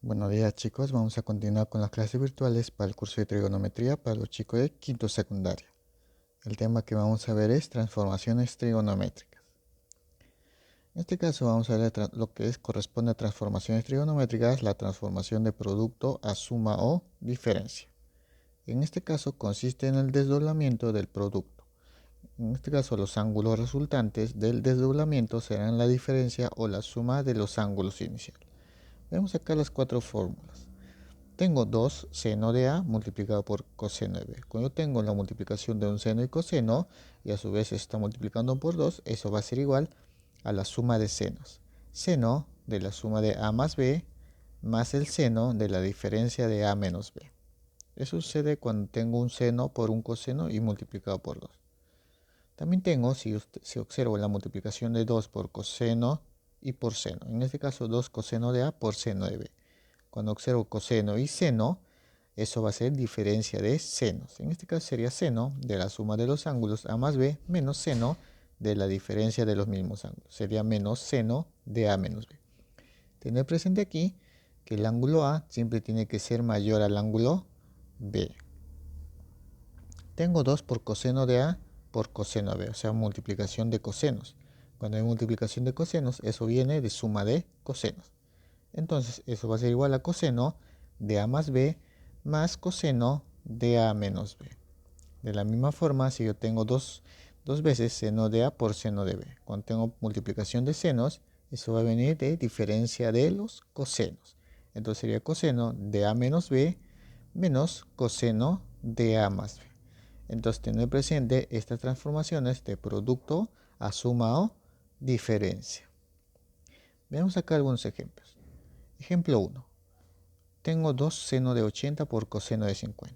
Buenos días chicos, vamos a continuar con las clases virtuales para el curso de trigonometría para los chicos de quinto secundaria. El tema que vamos a ver es transformaciones trigonométricas. En este caso vamos a ver lo que corresponde a transformaciones trigonométricas, la transformación de producto a suma o diferencia. En este caso consiste en el desdoblamiento del producto. En este caso los ángulos resultantes del desdoblamiento serán la diferencia o la suma de los ángulos iniciales. Vemos acá las cuatro fórmulas. Tengo 2 seno de A multiplicado por coseno de B. Cuando yo tengo la multiplicación de un seno y coseno, y a su vez se está multiplicando por 2, eso va a ser igual a la suma de senos. Seno de la suma de A más B más el seno de la diferencia de A menos B. Eso sucede cuando tengo un seno por un coseno y multiplicado por 2. También tengo, si observo la multiplicación de 2 por coseno y por seno. En este caso 2 coseno de A por seno de B. Cuando observo coseno y seno, eso va a ser diferencia de senos. En este caso sería seno de la suma de los ángulos A más B menos seno de la diferencia de los mismos ángulos. Sería menos seno de A menos B. Tener presente aquí que el ángulo A siempre tiene que ser mayor al ángulo B. Tengo 2 por coseno de A por coseno de B, o sea, multiplicación de cosenos. Cuando hay multiplicación de cosenos, eso viene de suma de cosenos. Entonces, eso va a ser igual a coseno de A más B más coseno de A menos B. De la misma forma, si yo tengo dos veces seno de A por seno de B, cuando tengo multiplicación de senos, eso va a venir de diferencia de los cosenos. Entonces sería coseno de A menos B menos coseno de A más B. Entonces, tener presente estas transformaciones de producto a suma o diferencia. Veamos acá algunos ejemplos. Ejemplo 1. Tengo 2 seno de 80 por coseno de 50.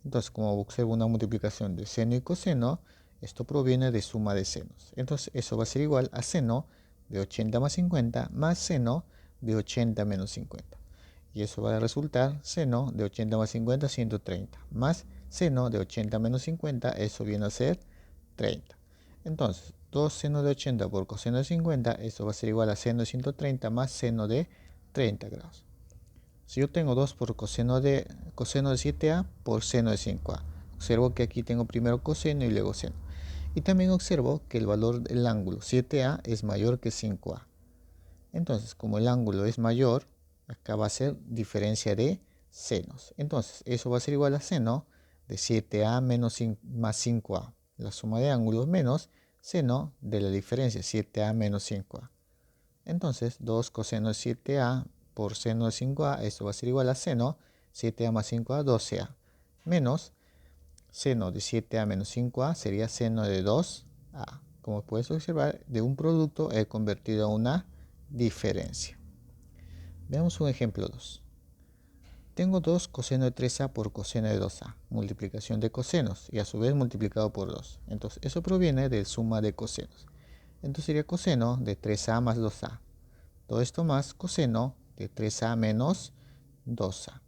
Entonces, como observo una multiplicación de seno y coseno, esto proviene de suma de senos. Entonces, eso va a ser igual a seno de 80 más 50 más seno de 80 menos 50. Y eso va a resultar seno de 80 más 50, 130, más seno de 80 menos 50, eso viene a ser 30. Entonces, 2 seno de 80 por coseno de 50, eso va a ser igual a seno de 130 más seno de 30 grados. Si yo tengo 2 por coseno de 7a por seno de 5a, observo que aquí tengo primero coseno y luego seno. Y también observo que el valor del ángulo 7a es mayor que 5a. Entonces, como el ángulo es mayor, acá va a ser diferencia de senos. Entonces, eso va a ser igual a seno de 7a menos más 5a. La suma de ángulos menos seno de la diferencia 7a menos 5a. Entonces, 2 coseno de 7a por seno de 5a, esto va a ser igual a seno 7a más 5a, 12a. Menos seno de 7a menos 5a sería seno de 2a. Como puedes observar, de un producto he convertido a una diferencia. Veamos un ejemplo 2. Tengo 2 coseno de 3a por coseno de 2a, multiplicación de cosenos y a su vez multiplicado por 2. Entonces eso proviene de suma de cosenos. Entonces sería coseno de 3a más 2a. Todo esto más coseno de 3a menos 2a.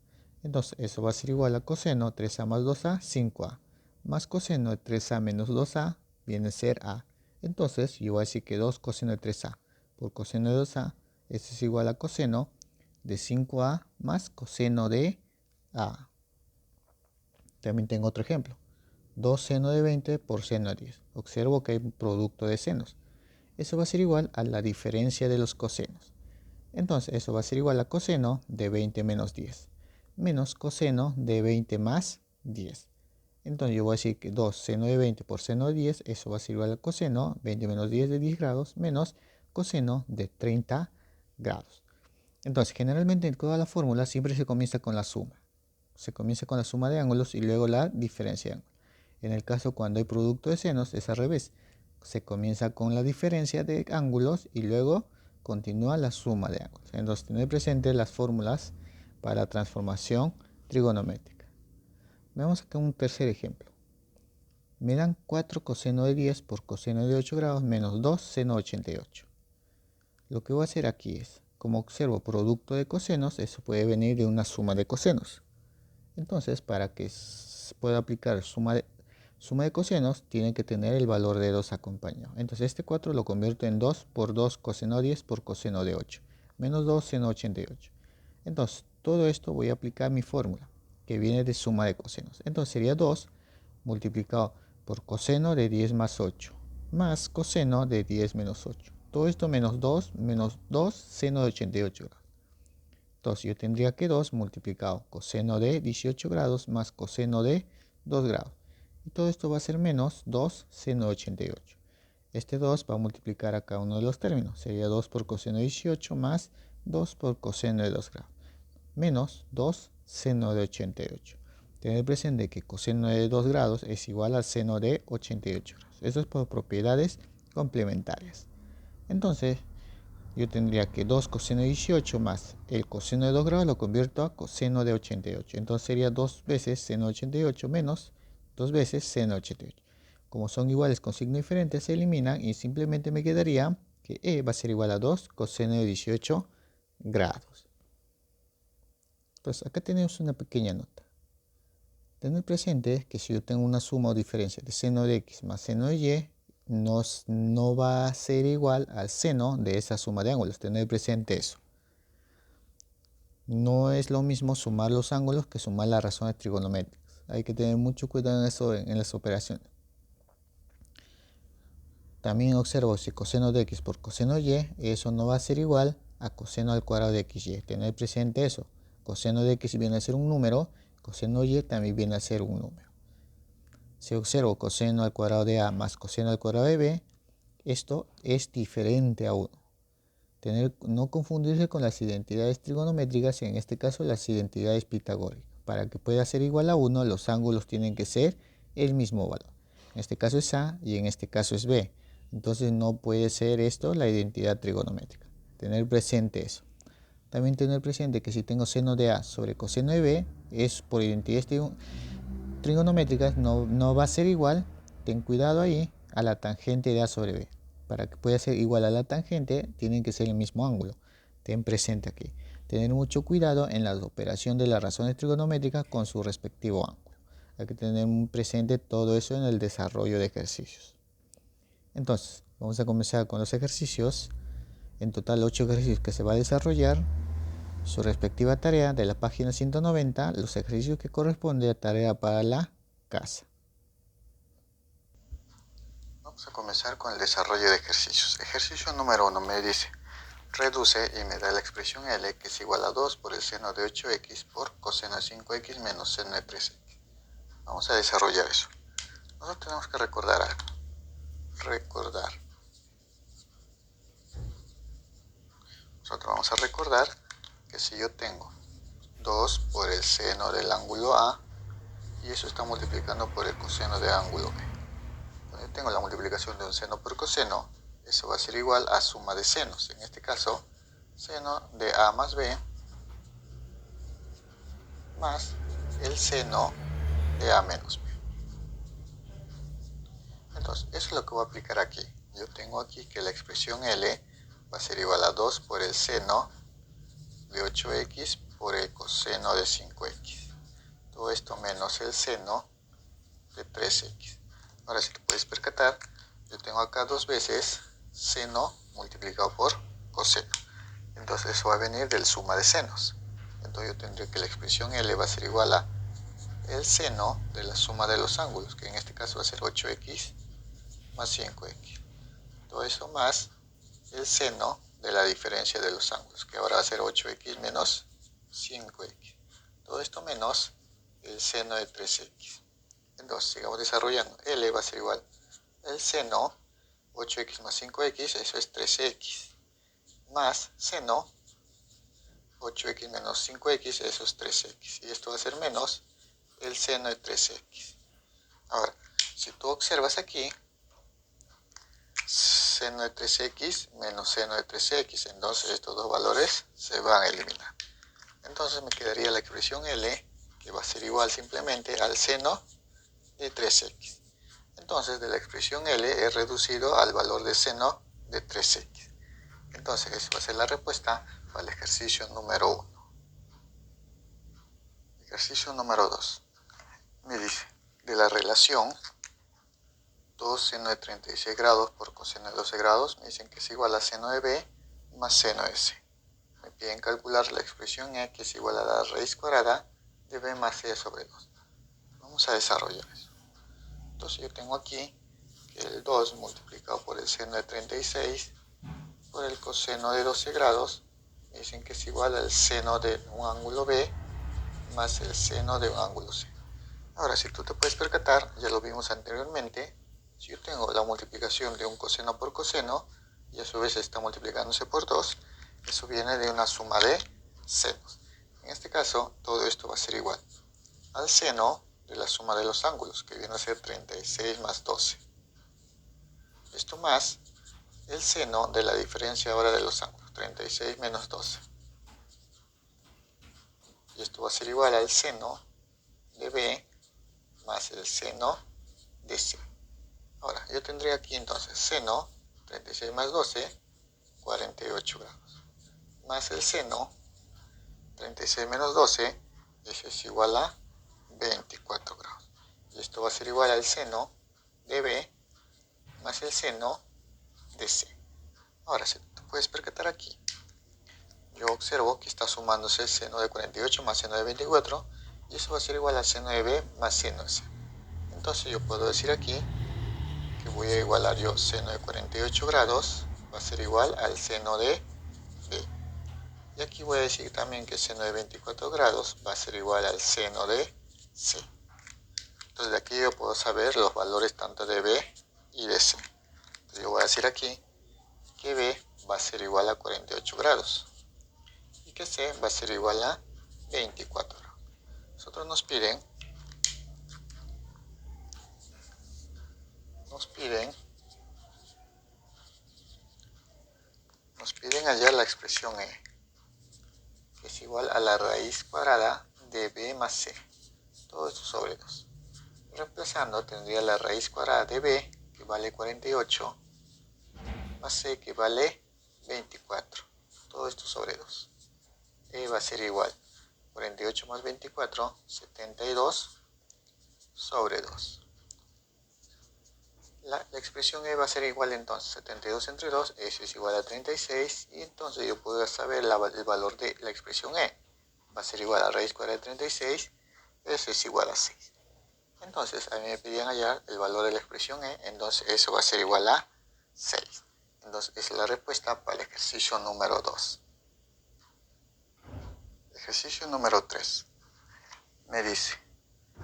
Entonces eso va a ser igual a coseno 3a más 2a, 5a. Más coseno de 3a menos 2a viene a ser a. Entonces yo voy a decir que 2 coseno de 3a por coseno de 2a, esto es igual a coseno de 5a más coseno de a. También tengo otro ejemplo. 2 seno de 20 por seno de 10. Observo que hay un producto de senos. Eso va a ser igual a la diferencia de los cosenos. Entonces eso va a ser igual a coseno de 20 menos 10. Menos coseno de 20 más 10. Entonces yo voy a decir que 2 seno de 20 por seno de 10, eso va a ser igual a coseno 20 menos 10 de 10 grados menos coseno de 30 grados. Entonces, generalmente en toda la fórmula siempre se comienza con la suma. Se comienza con la suma de ángulos y luego la diferencia de ángulos. En el caso cuando hay producto de senos es al revés. Se comienza con la diferencia de ángulos y luego continúa la suma de ángulos. Entonces, tener presente las fórmulas para transformación trigonométrica. Veamos acá un tercer ejemplo. Me dan 4 coseno de 10 por coseno de 8 grados menos 2 seno de 88. Lo que voy a hacer aquí es, como observo producto de cosenos, eso puede venir de una suma de cosenos. Entonces, para que pueda aplicar suma de cosenos, tiene que tener el valor de 2 acompañado. Entonces, este 4 lo convierto en 2 por 2 coseno de 10 por coseno de 8. Menos 2 seno de 88. Entonces, todo esto voy a aplicar mi fórmula, que viene de suma de cosenos. Entonces sería 2 multiplicado por coseno de 10 más 8, más coseno de 10 menos 8. Todo esto menos 2, seno de 88 grados. Entonces yo tendría que 2 multiplicado coseno de 18 grados más coseno de 2 grados. Y todo esto va a ser menos 2 seno de 88. Este 2 va a multiplicar a cada uno de los términos. Sería 2 por coseno de 18 más 2 por coseno de 2 grados. Menos 2 seno de 88. Tener presente que coseno de 2 grados es igual al seno de 88 grados. Eso es por propiedades complementarias. Entonces, yo tendría que 2 coseno de 18 más el coseno de 2 grados lo convierto a coseno de 88. Entonces sería 2 veces seno de 88 menos 2 veces seno de 88. Como son iguales con signo diferente, se eliminan y simplemente me quedaría que E va a ser igual a 2 coseno de 18 grados. Entonces acá tenemos una pequeña nota. Tener presente que si yo tengo una suma o diferencia de seno de x más seno de y, no va a ser igual al seno de esa suma de ángulos. Tener presente eso. No es lo mismo sumar los ángulos que sumar las razones trigonométricas. Hay que tener mucho cuidado en eso en las operaciones. También observo si coseno de x por coseno de y, eso no va a ser igual a coseno al cuadrado de xy. Tener presente eso. Coseno de x viene a ser un número, coseno de y también viene a ser un número. Si observo coseno al cuadrado de a más coseno al cuadrado de b, esto es diferente a 1. No confundirse con las identidades trigonométricas y en este caso las identidades pitagóricas. Para que pueda ser igual a 1, los ángulos tienen que ser el mismo valor. En este caso es a y en este caso es b. Entonces no puede ser esto la identidad trigonométrica. Tener presente eso. También tener presente que si tengo seno de a sobre coseno de b, es por identidades trigonométricas, no va a ser igual, ten cuidado ahí, a la tangente de a sobre b. Para que pueda ser igual a la tangente, tienen que ser el mismo ángulo. Ten presente aquí. Tener mucho cuidado en la operación de las razones trigonométricas con su respectivo ángulo. Hay que tener presente todo eso en el desarrollo de ejercicios. Entonces, vamos a comenzar con los ejercicios. En total 8 ejercicios que se va a desarrollar. Su respectiva tarea de la página 190, los ejercicios que corresponden a tarea para la casa. Vamos a comenzar con el desarrollo de ejercicios. Ejercicio número 1 me dice, reduce y me da la expresión L que es igual a 2 por el seno de 8x por coseno de 5x menos seno de 3x. Vamos a desarrollar eso. Nosotros tenemos que recordar algo. Nosotros vamos a recordar que si yo tengo 2 por el seno del ángulo A y eso está multiplicando por el coseno del ángulo B. Cuando yo tengo la multiplicación de un seno por coseno, eso va a ser igual a suma de senos. En este caso, seno de A más B más el seno de A menos B. Entonces, eso es lo que voy a aplicar aquí. Yo tengo aquí que la expresión L va a ser igual a 2 por el seno de 8x por el coseno de 5x. Todo esto menos el seno de 3x. Ahora, si te puedes percatar, yo tengo acá dos veces seno multiplicado por coseno. Entonces eso va a venir del suma de senos. Entonces yo tendré que la expresión L va a ser igual a el seno de la suma de los ángulos, que en este caso va a ser 8x más 5x. Todo eso más el seno de la diferencia de los ángulos, que ahora va a ser 8x menos 5x. Todo esto menos el seno de 3x. Entonces, sigamos desarrollando. L va a ser igual el seno 8x más 5x, eso es 3x, más seno 8x menos 5x, eso es 3x. Y esto va a ser menos el seno de 3x. Ahora, si tú observas aquí, seno de 3x menos seno de 3x, entonces estos dos valores se van a eliminar. Entonces me quedaría la expresión L, que va a ser igual simplemente al seno de 3x. Entonces de la expresión L he reducido al valor de seno de 3x. Entonces esa va a ser la respuesta para el ejercicio número 1. Ejercicio número 2. Me dice, de la relación 2 seno de 36 grados por coseno de 12 grados, me dicen que es igual a seno de B más seno de C. me piden calcular la expresión e, que es igual a la raíz cuadrada de b más c sobre 2. Vamos a desarrollar eso. Entonces yo tengo aquí que el 2 multiplicado por el seno de 36 por el coseno de 12 grados, me dicen que es igual al seno de un ángulo b más el seno de un ángulo c. Ahora, si tú te puedes percatar, ya lo vimos anteriormente, si yo tengo la multiplicación de un coseno por coseno, y a su vez está multiplicándose por 2, eso viene de una suma de senos. En este caso, todo esto va a ser igual al seno de la suma de los ángulos, que viene a ser 36 más 12. Esto más el seno de la diferencia ahora de los ángulos, 36 menos 12. Y esto va a ser igual al seno de b más el seno de c. Ahora, yo tendría aquí entonces seno 36 más 12, 48 grados. Más el seno 36 menos 12, eso es igual a 24 grados. Y esto va a ser igual al seno de b más el seno de c. Ahora, si te puedes percatar aquí, yo observo que está sumándose el seno de 48 más seno de 24, y eso va a ser igual al seno de b más seno de c. Entonces yo puedo decir aquí que voy a igualar yo seno de 48 grados, va a ser igual al seno de b. Y aquí voy a decir también que el seno de 24 grados va a ser igual al seno de c. Entonces de aquí yo puedo saber los valores tanto de b y de c. Entonces yo voy a decir aquí que b va a ser igual a 48 grados y que c va a ser igual a 24 grados. Nosotros nos piden hallar la expresión e, que es igual a la raíz cuadrada de b más c, todo esto sobre 2. Reemplazando tendría la raíz cuadrada de b, que vale 48, más c, que vale 24, todo esto sobre 2. E va a ser igual 48 más 24, 72 sobre 2. La expresión e va a ser igual entonces 72 entre 2, eso es igual a 36, y entonces yo puedo saber el valor de la expresión e. Va a ser igual a raíz cuadrada de 36, eso es igual a 6. Entonces a mí me pedían hallar el valor de la expresión e, entonces eso va a ser igual a 6. Entonces esa es la respuesta para el ejercicio número 2. Ejercicio número 3. Me dice,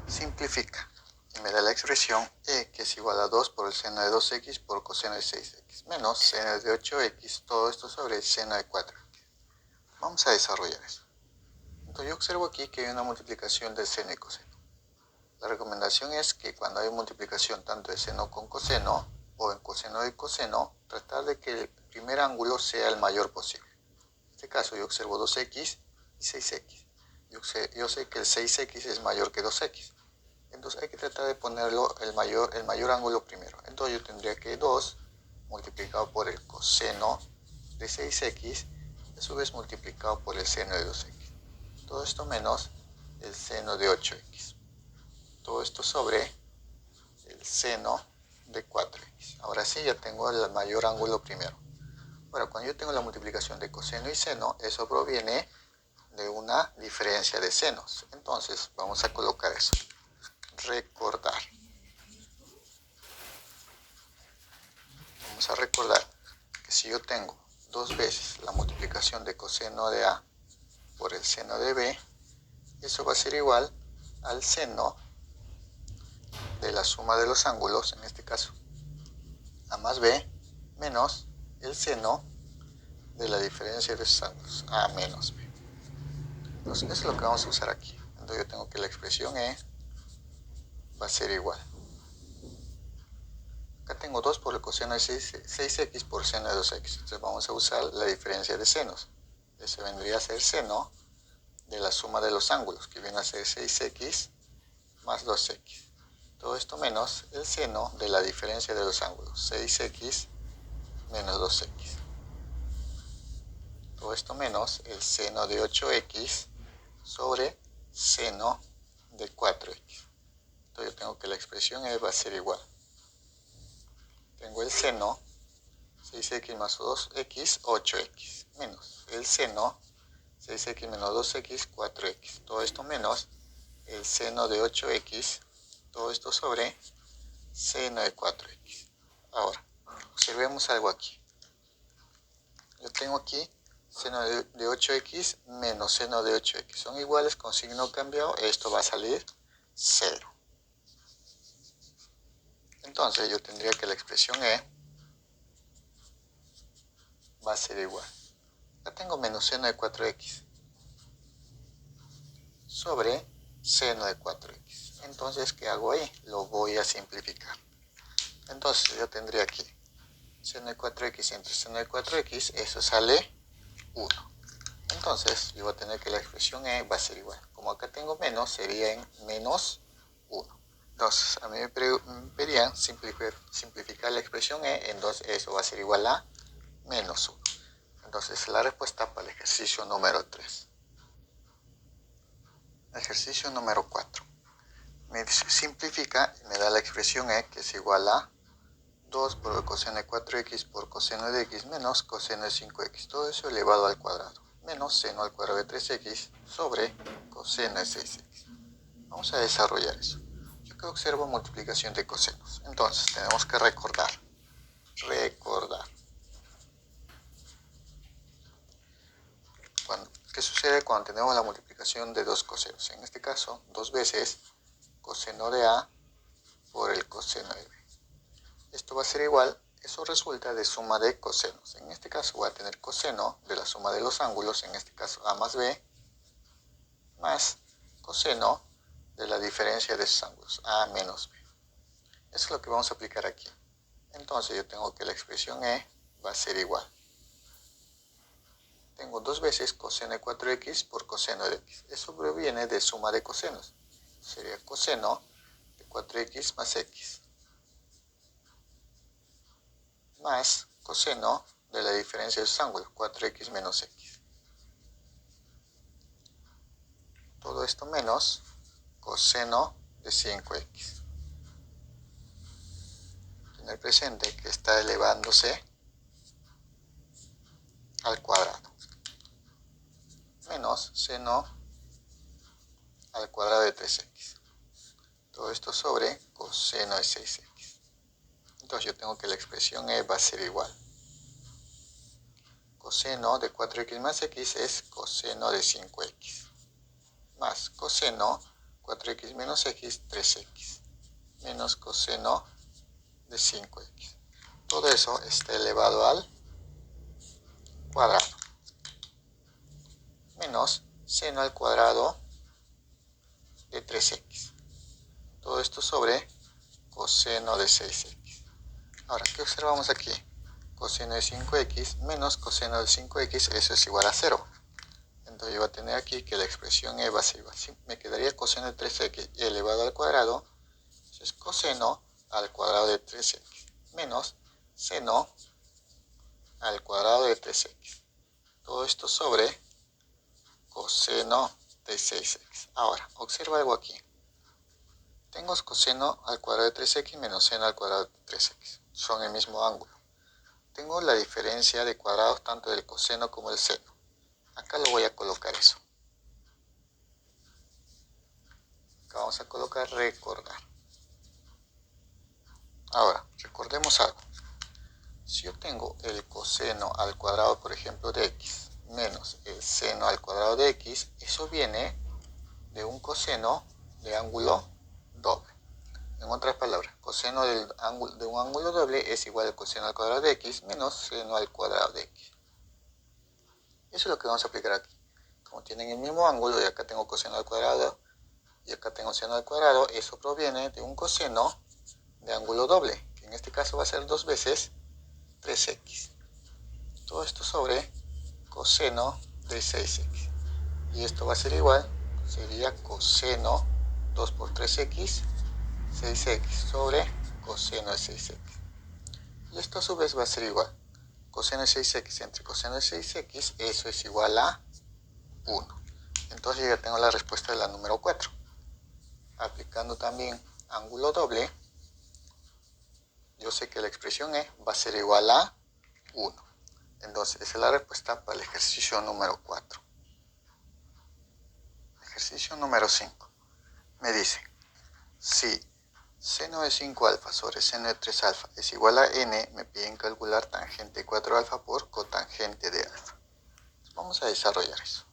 simplifica. Y me da la expresión e, que es igual a 2 por el seno de 2x por coseno de 6x, menos seno de 8x, todo esto sobre el seno de 4x. Vamos a desarrollar eso. Entonces yo observo aquí que hay una multiplicación de seno y coseno. La recomendación es que cuando hay multiplicación tanto de seno con coseno o en coseno y coseno, tratar de que el primer ángulo sea el mayor posible. En este caso yo observo 2x y 6x. Yo sé que el 6x es mayor que 2x. Entonces hay que tratar de ponerlo el mayor ángulo primero. Entonces yo tendría que 2 multiplicado por el coseno de 6x, a su vez multiplicado por el seno de 2x. Todo esto menos el seno de 8x. Todo esto sobre el seno de 4x. Ahora sí ya tengo el mayor ángulo primero. Ahora, cuando yo tengo la multiplicación de coseno y seno, eso proviene de una diferencia de senos. Entonces vamos a colocar eso. Recordar. Vamos a recordar que si yo tengo dos veces la multiplicación de coseno de A por el seno de B, eso va a ser igual al seno de la suma de los ángulos, en este caso A más B, menos el seno de la diferencia de esos ángulos, A menos B. Entonces eso es lo que vamos a usar aquí. Entonces yo tengo que la expresión E va a ser igual. Acá tengo 2 por el coseno de 6x por seno de 2x. Entonces vamos a usar la diferencia de senos. Ese vendría a ser seno de la suma de los ángulos, que viene a ser 6x más 2x. Todo esto menos el seno de la diferencia de los ángulos, 6x menos 2x. Todo esto menos el seno de 8x sobre seno de 4x. Entonces yo tengo que la expresión E va a ser igual. Tengo el seno 6x más 2x, 8x, menos el seno 6x menos 2x, 4x. Todo esto menos el seno de 8x, todo esto sobre seno de 4x. Ahora, observemos algo aquí. Yo tengo aquí seno de 8x menos seno de 8x. Son iguales con signo cambiado. Esto va a salir 0. Entonces yo tendría que la expresión E va a ser igual. Acá tengo menos seno de 4x sobre seno de 4x. Entonces, ¿qué hago ahí? Lo voy a simplificar. Entonces yo tendría aquí seno de 4x entre seno de 4x, eso sale 1. Entonces yo voy a tener que la expresión E va a ser igual. Como acá tengo menos, sería en menos 1. Entonces a mí me pedían simplificar la expresión E, entonces eso va a ser igual a menos 1. Entonces la respuesta para el ejercicio número 3. Ejercicio número 4. Me simplifica y me da la expresión E, que es igual a 2 por el coseno de 4x por coseno de x menos coseno de 5x. Todo eso elevado al cuadrado. Menos seno al cuadrado de 3x sobre coseno de 6x. Vamos a desarrollar eso. Yo que observo multiplicación de cosenos. Entonces tenemos que recordar. ¿Qué sucede cuando tenemos la multiplicación de dos cosenos? En este caso, 2 veces coseno de A por el coseno de B. Esto va a ser igual, eso resulta de suma de cosenos. En este caso voy a tener coseno de la suma de los ángulos, en este caso A más B, más coseno de la diferencia de esos ángulos, A menos B. Eso es lo que vamos a aplicar aquí. Entonces yo tengo que la expresión E va a ser igual. Tengo 2 veces coseno de 4x por coseno de x. Eso proviene de suma de cosenos. Sería coseno de 4x más x. Más coseno de la diferencia de esos ángulos, 4x menos x. Todo esto menos coseno de 5x. Tener presente que está elevándose al cuadrado. Menos seno al cuadrado de 3x. Todo esto sobre coseno de 6x. Entonces yo tengo que la expresión E va a ser igual. Coseno de 4x más x es coseno de 5x. Más coseno 4x menos x, 3x. Menos coseno de 5x. Todo eso está elevado al cuadrado. Menos seno al cuadrado de 3x. Todo esto sobre coseno de 6x. Ahora, ¿qué observamos aquí? Coseno de 5x menos coseno de 5x, eso es igual a 0. Entonces yo voy a tener aquí que la expresión E va a ser igual. Me quedaría coseno de 3x elevado al cuadrado. Es coseno al cuadrado de 3x menos seno al cuadrado de 3x. Todo esto sobre coseno de 6x. Ahora, observa algo aquí. Tengo coseno al cuadrado de 3x menos seno al cuadrado de 3x. Son el mismo ángulo. Tengo la diferencia de cuadrados tanto del coseno como del seno. Acá lo voy a colocar eso. Acá vamos a colocar recordar. Ahora, recordemos algo. Si yo tengo el coseno al cuadrado, por ejemplo, de x, menos el seno al cuadrado de x, eso viene de un coseno de ángulo doble. En otras palabras, coseno de un ángulo doble es igual al coseno al cuadrado de x menos seno al cuadrado de x. Eso es lo que vamos a aplicar aquí. Como tienen el mismo ángulo, y acá tengo coseno al cuadrado, y acá tengo seno al cuadrado, eso proviene de un coseno de ángulo doble, que en este caso va a ser 2 veces 3x. Todo esto sobre coseno de 6x. Y esto va a ser igual, sería coseno 2 por 3x, 6x sobre coseno de 6x. Y esto a su vez va a ser igual. Coseno de 6x entre coseno de 6x, eso es igual a 1. Entonces ya tengo la respuesta de la número 4. Aplicando también ángulo doble, yo sé que la expresión E va a ser igual a 1. Entonces esa es la respuesta para el ejercicio número 4. Ejercicio número 5. Me dice, si seno de 5 alfa sobre seno de 3 alfa es igual a n, me piden calcular tangente de 4 alfa por cotangente de alfa. Vamos a desarrollar eso.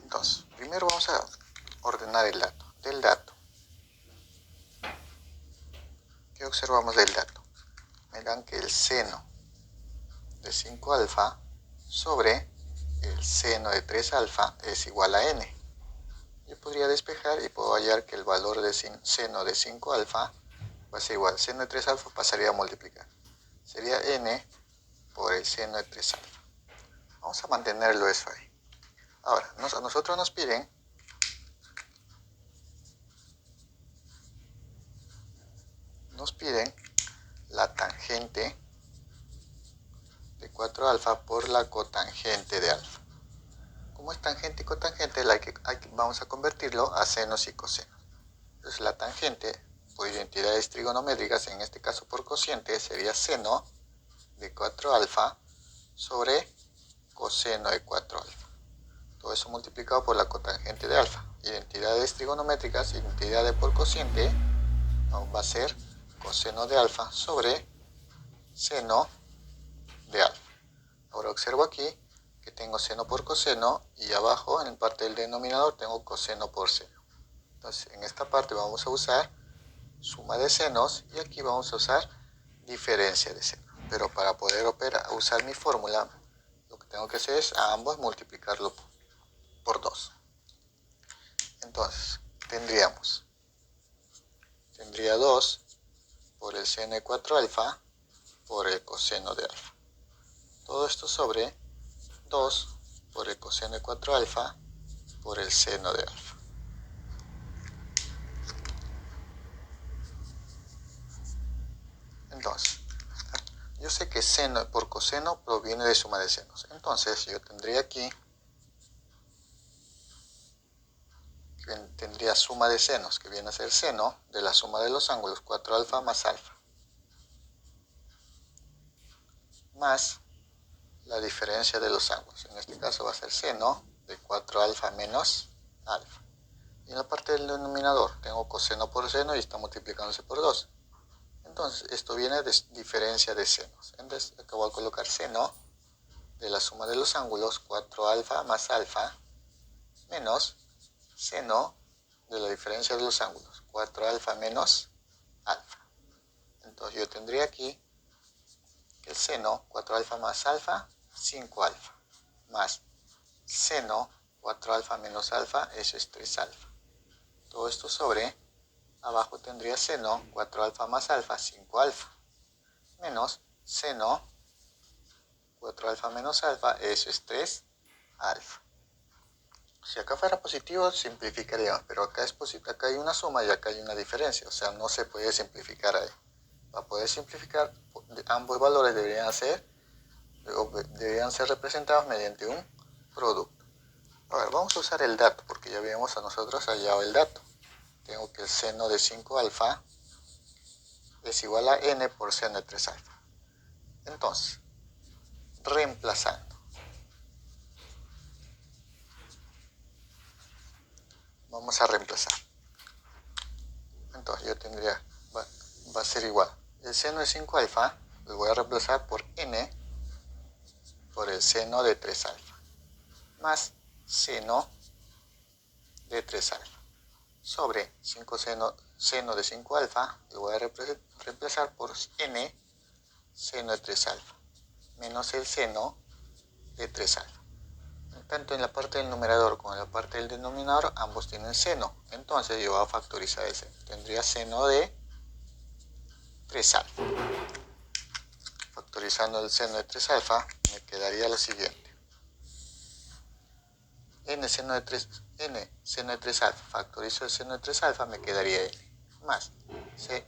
Entonces, primero vamos a ordenar el dato. Del dato, ¿qué observamos del dato? Me dan que el seno de 5 alfa sobre el seno de 3 alfa es igual a n. Yo podría despejar y puedo hallar que el valor de seno de 5 alfa va a ser igual. Seno de 3 alfa pasaría a multiplicar. Sería n por el seno de 3 alfa. Vamos a mantenerlo eso ahí. Ahora, a nosotros nos piden la tangente de 4 alfa por la cotangente de alfa. Como es tangente y cotangente, vamos a convertirlo a senos y cosenos. Entonces la tangente, por identidades trigonométricas, en este caso por cociente, sería seno de 4 alfa sobre coseno de 4 alfa. Todo eso multiplicado por la cotangente de alfa. Identidades trigonométricas, identidad de por cociente, va a ser coseno de alfa sobre seno de alfa. Ahora observo aquí que tengo seno por coseno y abajo en parte del denominador tengo coseno por seno. Entonces en esta parte vamos a usar suma de senos y aquí vamos a usar diferencia de seno. Pero para poder usar mi fórmula, lo que tengo que hacer es a ambos multiplicarlo por 2. Entonces tendría 2 por el seno de 4 alfa por el coseno de alfa. Todo esto sobre 2 por el coseno de 4 alfa por el seno de alfa. Entonces, yo sé que seno por coseno proviene de suma de senos. Entonces, yo tendría aquí, tendría suma de senos, que viene a ser seno de la suma de los ángulos 4 alfa más alfa, más la diferencia de los ángulos. En este caso va a ser seno de 4 alfa menos alfa. Y en la parte del denominador tengo coseno por seno y está multiplicándose por 2. Entonces esto viene de diferencia de senos. Entonces acabo de colocar seno de la suma de los ángulos 4 alfa más alfa menos seno de la diferencia de los ángulos 4 alfa menos alfa. Entonces yo tendría aquí que el seno 4 alfa más alfa, 5 alfa, más seno 4 alfa menos alfa, eso es 3 alfa. Todo esto sobre, abajo tendría seno 4 alfa más alfa, 5 alfa, menos seno 4 alfa menos alfa, eso es 3 alfa. Si acá fuera positivo, simplificaríamos, pero acá es positivo, acá hay una suma y acá hay una diferencia, o sea, no se puede simplificar ahí. Para poder simplificar, ambos valores deberían ser representados mediante un producto. A ver, vamos a usar el dato, porque ya habíamos a nosotros hallado el dato. Tengo que el seno de 5 alfa es igual a n por seno de 3 alfa. Entonces, reemplazando, vamos a reemplazar. Entonces yo tendría, va a ser igual. El seno de 5 alfa lo voy a reemplazar por n por el seno de 3 alfa, más seno de 3 alfa, sobre 5 seno de 5 alfa, lo voy a reemplazar por n seno de 3 alfa, menos el seno de 3 alfa. Tanto en la parte del numerador como en la parte del denominador, ambos tienen seno. Entonces yo voy a factorizar el seno. Tendría seno de 3 alfa. Factorizando el seno de 3 alfa, me quedaría lo siguiente. n seno de 3 alfa, factorizo el seno de 3 alfa, me quedaría n. Más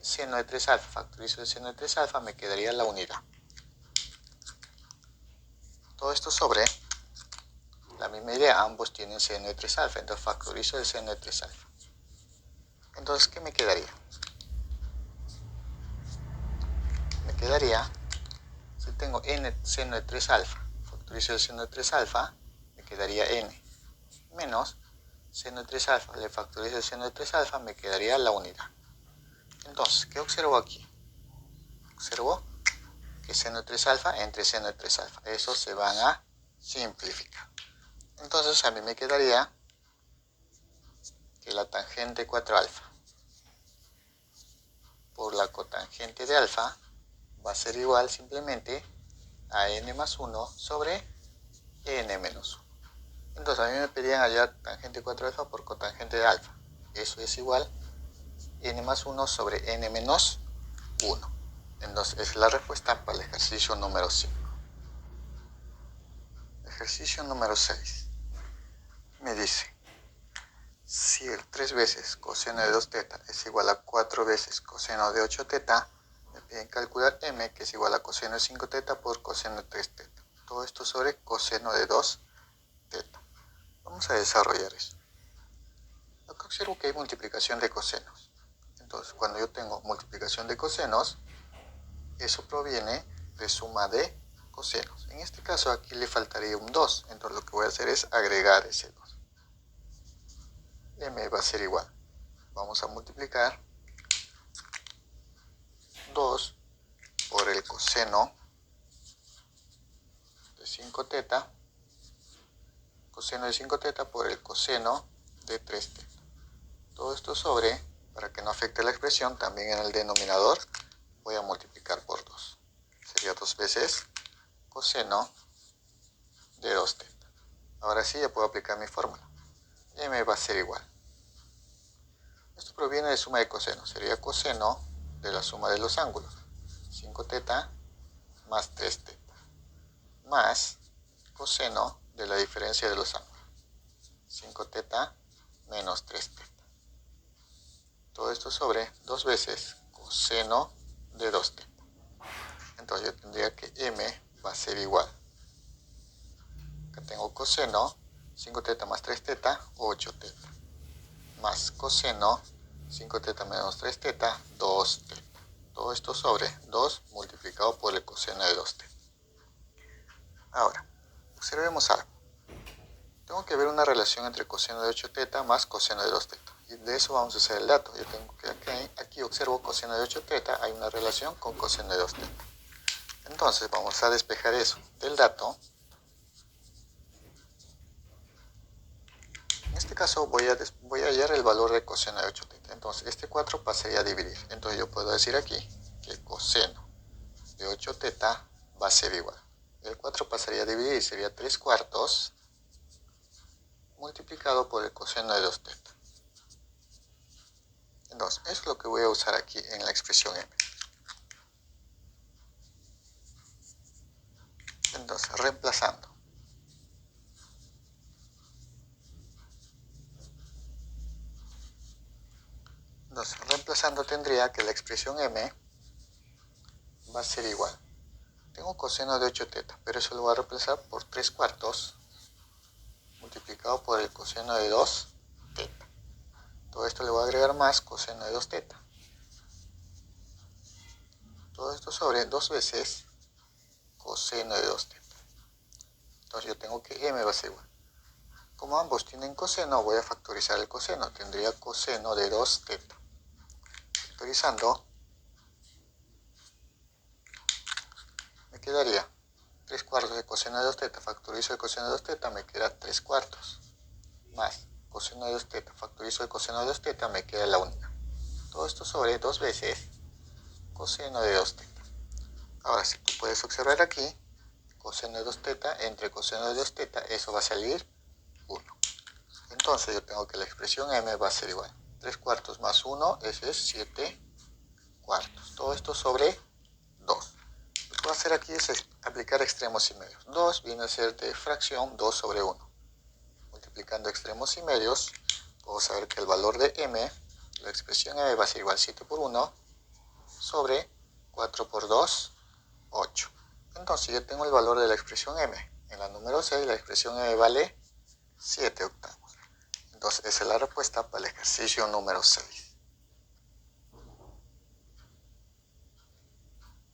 seno de 3 alfa, factorizo el seno de 3 alfa, me quedaría la unidad. Todo esto sobre la misma idea, ambos tienen seno de 3 alfa, entonces factorizo el seno de 3 alfa. Entonces, ¿qué me quedaría? Me quedaría, si tengo n seno de 3 alfa, factorizo el seno de 3 alfa, me quedaría n, menos seno de 3 alfa, le factorizo el seno de 3 alfa, me quedaría la unidad. Entonces, ¿qué observo aquí? Observo que seno de 3 alfa entre seno de 3 alfa. Eso se van a simplificar. Entonces, a mí me quedaría que la tangente 4 alfa por la cotangente de alfa va a ser igual simplemente a n más 1 sobre n menos 1. Entonces a mí me pedían hallar tangente 4 alfa por cotangente de alfa. Eso es igual n más 1 sobre n menos 1. Entonces es la respuesta para el ejercicio número 5. Ejercicio número 6. Me dice, si el 3 veces coseno de 2 teta es igual a 4 veces coseno de 8 teta, me piden calcular m, que es igual a coseno de 5 teta por coseno de 3 teta. Todo esto sobre coseno de 2 teta. Vamos a desarrollar eso. Acá observo que hay multiplicación de cosenos. Entonces, cuando yo tengo multiplicación de cosenos, eso proviene de suma de cosenos. En este caso, aquí le faltaría un 2. Entonces, lo que voy a hacer es agregar ese 2. M va a ser igual. Vamos a multiplicar 2 por el coseno de 5 teta, coseno de 5 teta por el coseno de 3 teta. Todo esto sobre, para que no afecte la expresión, también en el denominador voy a multiplicar por 2. Sería 2 veces coseno de 2 teta. Ahora sí ya puedo aplicar mi fórmula. M va a ser igual. Esto proviene de suma de cosenos. Sería coseno de la suma de los ángulos. 5 teta más 3 teta. Más coseno de la diferencia de los ángulos. 5 teta menos 3 teta. Todo esto sobre 2 veces coseno de 2 teta. Entonces yo tendría que M va a ser igual. Acá tengo coseno, 5 teta más 3 teta, 8 teta. Más coseno, 5 teta menos 3 teta, 2 teta. Todo esto sobre 2 multiplicado por el coseno de 2 teta. Ahora, observemos algo. Tengo que ver una relación entre coseno de 8 teta más coseno de 2 teta. Y de eso vamos a hacer el dato. Yo tengo que aquí observo coseno de 8 teta, hay una relación con coseno de 2 teta. Entonces vamos a despejar eso del dato. En este caso voy a hallar el valor de coseno de 8 teta. Entonces este 4 pasaría a dividir. Entonces yo puedo decir aquí que el coseno de 8 teta va a ser igual. El 4 pasaría a dividir, sería 3 cuartos multiplicado por el coseno de 2 teta. Entonces eso es lo que voy a usar aquí en la expresión m. Entonces reemplazando. Entonces reemplazando tendría que la expresión m va a ser igual. Tengo coseno de 8 teta, pero eso lo voy a reemplazar por 3 cuartos multiplicado por el coseno de 2 teta. Todo esto le voy a agregar más coseno de 2 teta. Todo esto sobre 2 veces coseno de 2 teta. Entonces yo tengo que m va a ser igual. Como ambos tienen coseno, voy a factorizar el coseno. Tendría coseno de 2 teta. Factorizando, me quedaría 3 cuartos de coseno de 2 teta. Factorizo el coseno de 2 teta, me queda 3 cuartos. Más coseno de 2 teta. Factorizo el coseno de 2 teta, me queda la unidad. Todo esto sobre 2 veces coseno de 2 teta. Ahora, si tú puedes observar aquí, coseno de 2 teta entre coseno de 2 teta, eso va a salir 1. Entonces yo tengo que la expresión m va a ser igual. 3 cuartos más 1, ese es 7 cuartos. Todo esto sobre 2. Lo que voy a hacer aquí es aplicar extremos y medios. 2 viene a ser de fracción 2 sobre 1. Multiplicando extremos y medios, puedo saber que el valor de m, la expresión m va a ser igual 7 por 1 sobre 4 por 2, 8. Entonces yo tengo el valor de la expresión m. En la número 6 la expresión m vale 7 octavos. Entonces esa es la respuesta para el ejercicio número 6.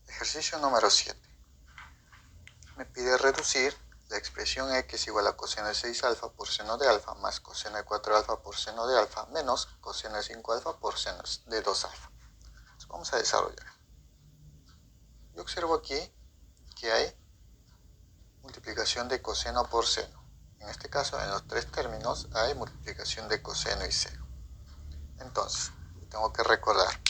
Ejercicio número 7. Me pide reducir la expresión E, que es igual a coseno de 6 alfa por seno de alfa, más coseno de 4 alfa por seno de alfa, menos coseno de 5 alfa por seno de 2 alfa. Entonces vamos a desarrollar. Yo observo aquí que hay multiplicación de coseno por seno. En este caso, en los tres términos, hay multiplicación de coseno y seno. Entonces, tengo que recordar.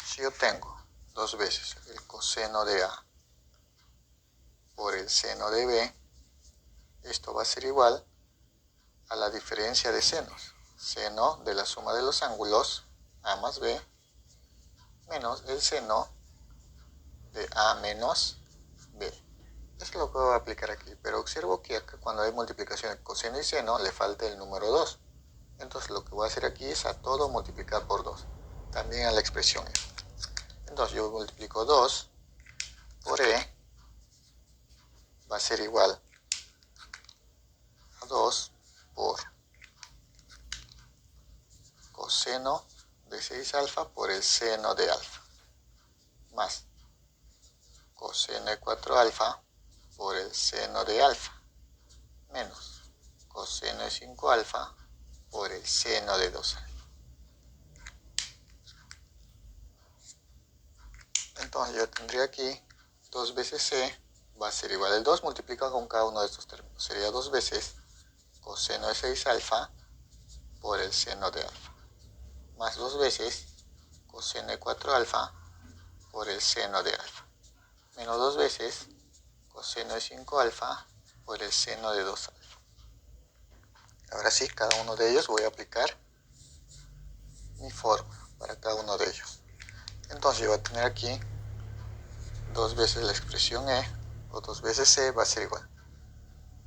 Si yo tengo dos veces el coseno de A por el seno de B, esto va a ser igual a la diferencia de senos. Seno de la suma de los ángulos A más B menos el seno de A menos B. Eso es lo que voy a aplicar aquí, pero observo que acá cuando hay multiplicación de coseno y seno le falta el número 2. Entonces lo que voy a hacer aquí es a todo multiplicar por 2. También a la expresión E. Entonces yo multiplico 2 por E, va a ser igual a 2 por coseno de 6 alfa por el seno de alfa, más coseno de 4 alfa por el seno de alfa, menos coseno de 5 alfa por el seno de 2 alfa. Entonces yo tendría aquí 2 veces C va a ser igual al 2 multiplicado con cada uno de estos términos. Sería 2 veces coseno de 6 alfa por el seno de alfa, más 2 veces coseno de 4 alfa por el seno de alfa, menos 2 veces coseno de 5 alfa por el seno de 2 alfa. Ahora sí, cada uno de ellos voy a aplicar mi fórmula para cada uno de ellos. Entonces yo voy a tener aquí 2 veces la expresión E, o 2 veces C va a ser igual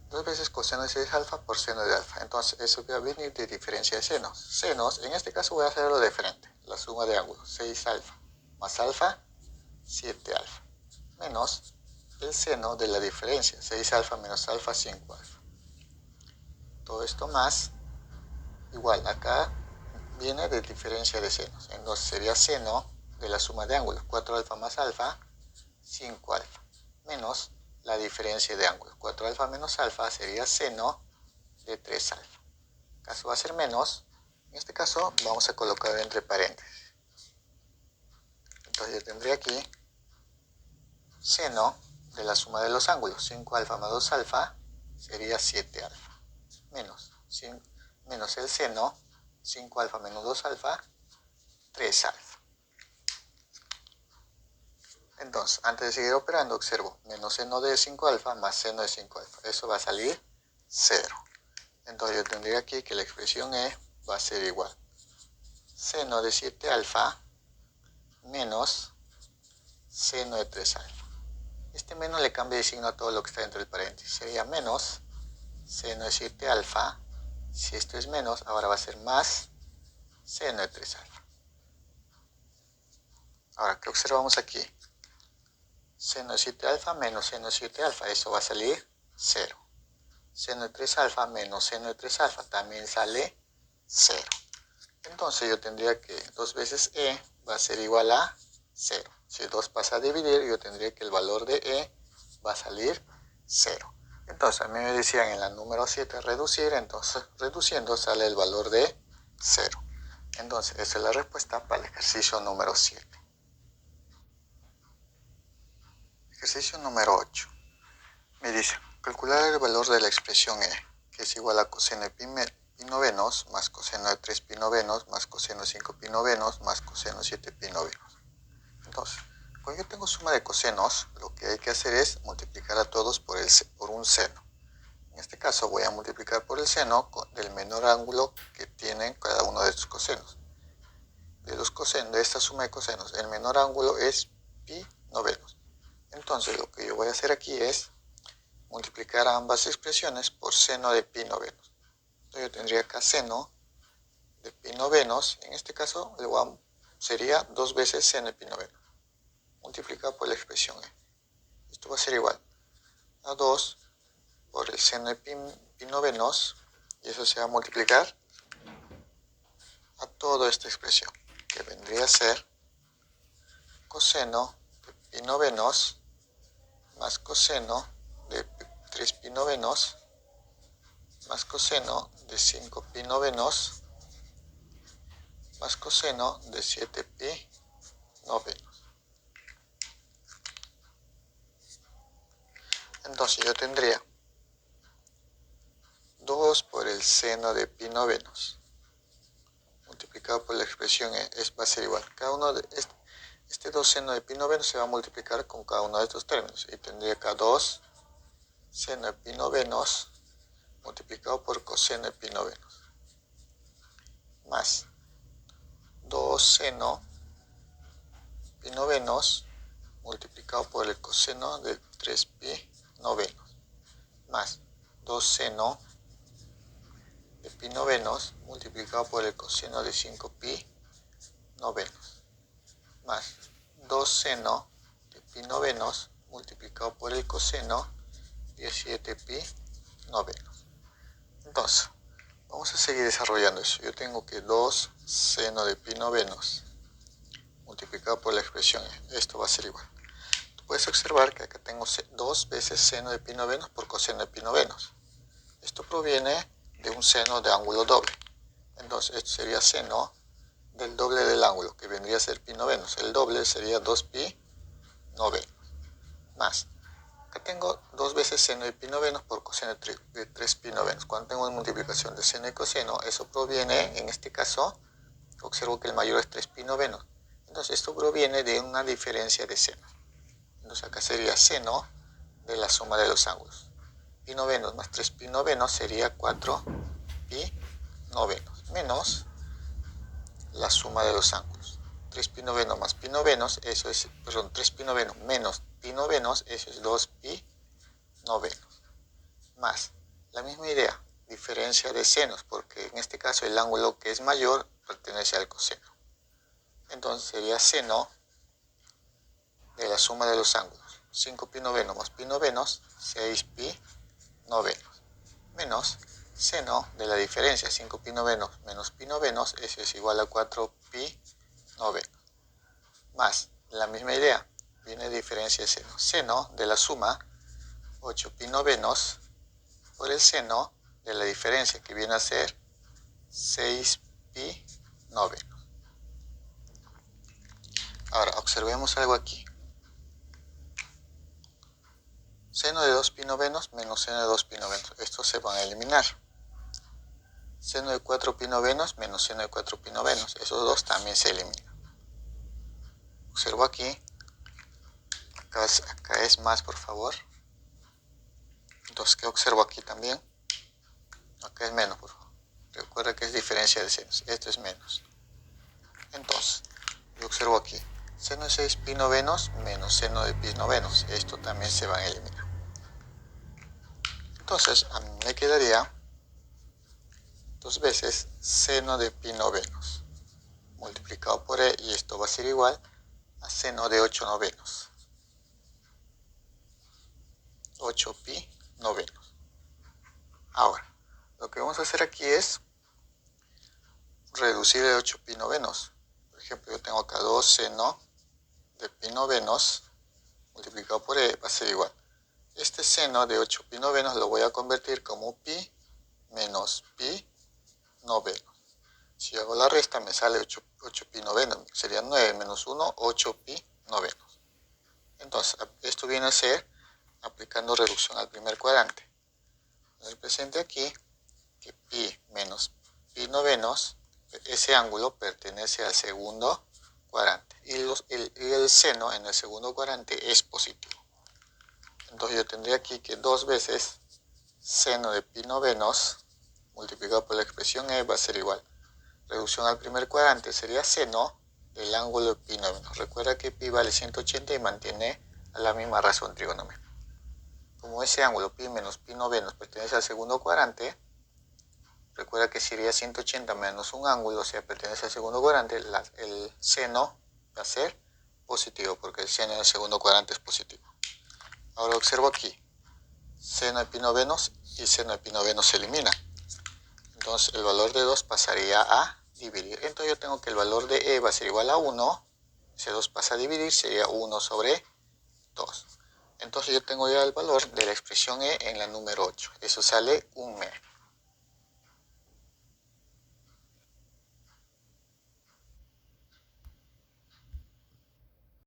2 veces coseno de 6 alfa por seno de alfa. Entonces eso va a venir de diferencia de senos. Senos, en este caso voy a hacerlo de frente. La suma de ángulos, 6 alfa más alfa, 7 alfa. Menos el seno de la diferencia, 6 alfa menos alfa, 5 alfa. Todo esto más, igual, acá viene de diferencia de senos. Entonces sería seno de la suma de ángulos, 4 alfa más alfa, 5 alfa. Menos la diferencia de ángulos. 4 alfa menos alfa sería seno de 3 alfa. En este caso va a ser menos. En este caso vamos a colocar entre paréntesis. Entonces yo tendría aquí seno de la suma de los ángulos. 5 alfa más 2 alfa sería 7 alfa. Menos el seno, 5 alfa menos 2 alfa, 3 alfa. Entonces, antes de seguir operando, observo menos seno de 5 alfa más seno de 5 alfa. Eso va a salir 0. Entonces yo tendría aquí que la expresión E va a ser igual seno de 7 alfa menos seno de 3 alfa. Este menos le cambia de signo a todo lo que está dentro del paréntesis. Sería menos seno de 7 alfa. Si esto es menos, ahora va a ser más seno de 3 alfa. Ahora, ¿qué observamos aquí? Seno de 7 alfa menos seno de 7 alfa. Eso va a salir 0. Seno de 3 alfa menos seno de 3 alfa también sale 0. Entonces yo tendría que 2 veces E va a ser igual a 0. Si 2 pasa a dividir, yo tendría que el valor de E va a salir 0. Entonces a mí me decían en la número 7 reducir, entonces reduciendo sale el valor de 0. Entonces esa es la respuesta para el ejercicio número 7. Ejercicio número 8. Me dice, calcular el valor de la expresión E, que es igual a coseno de pi novenos más coseno de 3 pi novenos más coseno de 5 pi novenos más coseno de 7 pi novenos. Entonces, cuando yo tengo suma de cosenos, lo que hay que hacer es multiplicar a todos por un seno. En este caso voy a multiplicar por el seno del menor ángulo que tienen cada uno de estos cosenos. De esta suma de cosenos, el menor ángulo es pi novenos. Entonces lo que yo voy a hacer aquí es multiplicar a ambas expresiones por seno de pi novenos. Entonces yo tendría acá seno de pi novenos, en este caso sería 2 veces seno de pi novenos, multiplicado por la expresión E. Esto va a ser igual a 2 por el seno de pi novenos, y eso se va a multiplicar a toda esta expresión, que vendría a ser coseno de pi novenos más coseno de 3 pi novenos más coseno de 5 pi novenos más coseno de 7 pi novenos. Entonces yo tendría 2 por el seno de pi novenos multiplicado por la expresión va a ser igual. Cada uno de este 2 seno de pi novenos se va a multiplicar con cada uno de estos términos. Y tendría acá 2 seno de pi novenos multiplicado por coseno de pi novenos. Más 2 seno pi novenos multiplicado por el coseno de 3 pi novenos. Más 2 seno de pi novenos multiplicado por el coseno de 5 pi novenos. Más 2 seno de pi novenos multiplicado por el coseno de 7 pi novenos. Entonces, vamos a seguir desarrollando eso. Yo tengo que 2 seno de pi novenos multiplicado por la expresión esto va a ser igual. Tú puedes observar que acá tengo 2 veces seno de pi novenos por coseno de pi novenos. Esto proviene de un seno de ángulo doble. Entonces, esto sería seno del doble del ángulo, que vendría a ser pi novenos. El doble sería 2 pi novenos. Más, acá tengo 2 veces seno de pi novenos por coseno de 3 pi novenos. Cuando tengo una multiplicación de seno y coseno, eso proviene, en este caso, observo que el mayor es 3 pi novenos. Entonces, esto proviene de una diferencia de seno. Entonces, acá sería seno de la suma de los ángulos. Pi novenos más 3 pi novenos sería 4 pi novenos, menos la suma de los ángulos. 3 pi novenos más pi novenos, eso es, perdón, 3 pi novenos menos pi novenos, eso es 2 pi novenos. Más, la misma idea, diferencia de senos, porque en este caso el ángulo que es mayor pertenece al coseno. Entonces sería seno de la suma de los ángulos. 5 pi novenos más pi novenos, 6 pi novenos. Menos seno de la diferencia, 5 pi novenos menos pi novenos, eso es igual a 4 pi novenos. Más, la misma idea, viene diferencia de seno. Seno de la suma, 8 pi novenos, por el seno de la diferencia, que viene a ser 6 pi novenos. Ahora, observemos algo aquí. Seno de 2 pi novenos menos seno de 2 pi novenos. Estos se van a eliminar. Seno de 4 pi novenos menos seno de 4 pi novenos. Esos dos también se eliminan. Observo aquí. Acá es más, por favor. Entonces, ¿qué observo aquí también? Acá es menos, por favor. Recuerda que es diferencia de senos. Esto es menos. Entonces, yo observo aquí. Seno de 6 pi novenos menos seno de pi novenos. Esto también se va a eliminar. Entonces, a mí me quedaría 2 veces seno de pi novenos multiplicado por e, y esto va a ser igual a seno de 8 novenos. 8 pi novenos. Ahora, lo que vamos a hacer aquí es reducir el 8 pi novenos. Por ejemplo, yo tengo acá 2 seno de pi novenos multiplicado por e va a ser igual. Este seno de 8 pi novenos lo voy a convertir como pi menos pi novenos. Si hago la resta me sale 8 pi novenos, serían 9 menos 1, 8 pi novenos. Entonces, esto viene a ser aplicando reducción al primer cuadrante. El presente aquí, que pi menos pi novenos, ese ángulo pertenece al segundo cuadrante. Y el seno en el segundo cuadrante es positivo. Entonces yo tendría aquí que 2 veces seno de pi novenos multiplicado por la expresión e va a ser igual. Reducción al primer cuadrante sería seno del ángulo de pi novenos. Recuerda que pi vale 180 y mantiene a la misma razón trigonómica. Como ese ángulo pi menos pi novenos pertenece al segundo cuadrante, recuerda que sería 180 menos un ángulo, o sea, pertenece al segundo cuadrante, el seno va a ser positivo, porque el seno del segundo cuadrante es positivo. Ahora observo aquí, seno de pi novenos y seno de pi novenos se elimina. Entonces el valor de 2 pasaría a dividir. Entonces yo tengo que el valor de e va a ser igual a 1 ese 2 pasa a dividir, sería 1 sobre 2. Entonces yo tengo ya el valor de la expresión e en la número 8. Eso sale 1 e.